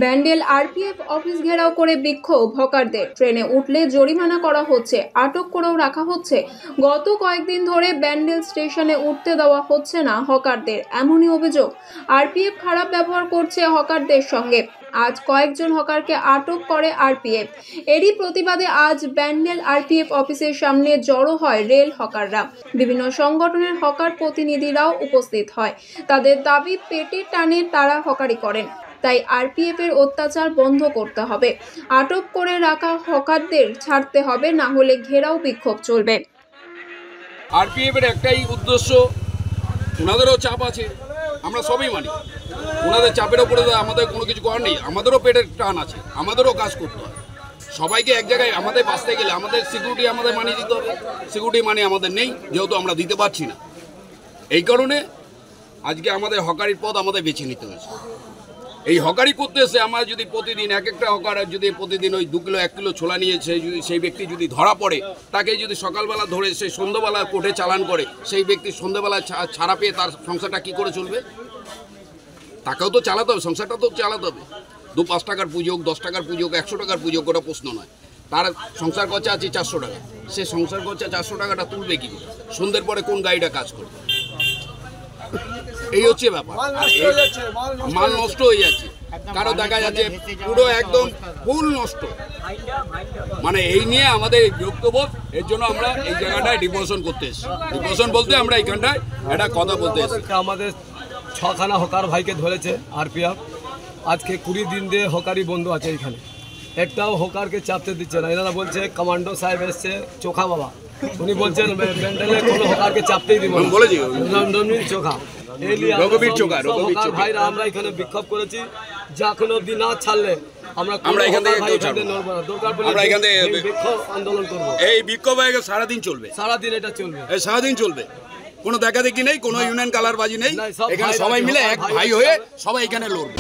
Bandel RPF office ঘেরাও করে বিক্ষোভ হকারদের। ট্রেনে উঠলে জরিমানা করা হচ্ছে, আটক করেও রাখা হচ্ছে। গত কয়েকদিন ধরে ব্যান্ডেল স্টেশনে উঠতে দেওয়া হচ্ছে না হকারদের, এমনই অভিযোগ। আরপিএফ খারাপ ব্যবহার করছে হকারদের সঙ্গে। আজ কয়েকজন হকারকে আটক করে আরপিএফ। এরই প্রতিবাদে আজ ব্যান্ডেল আরপিএফ অফিসের সামনে জড়ো হয় রেল হকাররা। বিভিন্ন সংগঠনের হকার প্রতিনিধিরাও উপস্থিত হয়। তাদের দাবি, পেটের টানে তারা হকারি করেন, তাই আরপিএফ এর অত্যাচার বন্ধ করতে হবে। আটক করে রাখা হকারদের ছাড়তে হবে, না হলে ঘেরাও বিক্ষোভ চলবে। আরপিএফ এর একটাই উদ্দেশ্য, ওনাদেরও চাপ আছে, আমরা সবই মানি। ওনাদের চাপের ওপরে আমাদের কোনো কিছু করার নেই। আমাদেরও পেটের টান আছে, আমাদেরও কাজ করতে হয়। সবাইকে এক জায়গায় আমাদের বাঁচতে গেলে আমাদের সিকিউরিটি আমাদের মানি দিতে হবে। সিকিউরিটি মানি আমাদের নেই, যেহেতু আমরা দিতে পারছি না। এই কারণে আজকে আমাদের হকারির পথ আমাদের বেছে নিতে হয়েছে। এই হকারি করতে এসে আমরা যদি প্রতিদিন এক একটা হকার যদি প্রতিদিন ওই 2 কিলো 1 কিলো ছোলা নিয়েছে, সেই ব্যক্তি যদি ধরা পড়ে, তাকে যদি সকালবেলা ধরে সেই সন্ধ্যাবেলা কোর্টে চালান করে, সেই ব্যক্তি সন্ধ্যাবেলা ছাড়া পেয়ে তার সংসারটা কী করে চলবে? তাকেও তো চালাতে হবে, সংসারটা তো চালাতে হবে। 2-5 টাকার পুজো হোক, 10 টাকার পুজো হোক, 100 টাকার পুজো হোক, ওটা প্রশ্ন নয়। তার সংসার খরচা আছে 400 টাকা, সে সংসার খরচা 400 টাকাটা তুলবে কী করে? সন্ধ্যের পরে কোন গাড়িটা কাজ করবে? এই হচ্ছে ব্যাপার। মাল নষ্ট হয়ে যাচ্ছে, কারো দেখা যাচ্ছে পুরো একদম ফুল নষ্ট। মানে এই নিয়ে আমাদের বিরক্তবোধ, এর জন্য আমরা এই জায়গাটায় ডিপোজিশন করতে এসেছি। ডিপোজিশন বলতে আমরা এইখানটায় একটা কথা বলতে এসেছি। আমাদের 6খানা হকার ভাইকে ধরেছে আরপিএফ। আজকে 20 দিন দিয়ে হকারি বন্ধ আছে এখানে, একটাও হকারকে চাপতে দিচ্ছে না। এনারা বলছে কমান্ডো সাহেব এসছে, চোখা বাবা, উনি বলছেন ব্যান্ডেলে কোনো হকারকে চাপতেই দিব না, বলেছি চোখা ভাইরা। আমরা এখানে বিক্ষোভ করেছি, যখন অব্দি না ছাড়লে আমরা এখান থেকে বিক্ষোভ আন্দোলন করবো। এই বিক্ষোভ সারাদিন চলবে, সারাদিন এটা চলবে, সারাদিন চলবে। কোনো দেখা দেখি নেই, কোনো ইউনিয়ন কালারবাজি নেই। এখানে সবাই মিলে এক ভাই হয়ে সবাই এখানে লড়বে।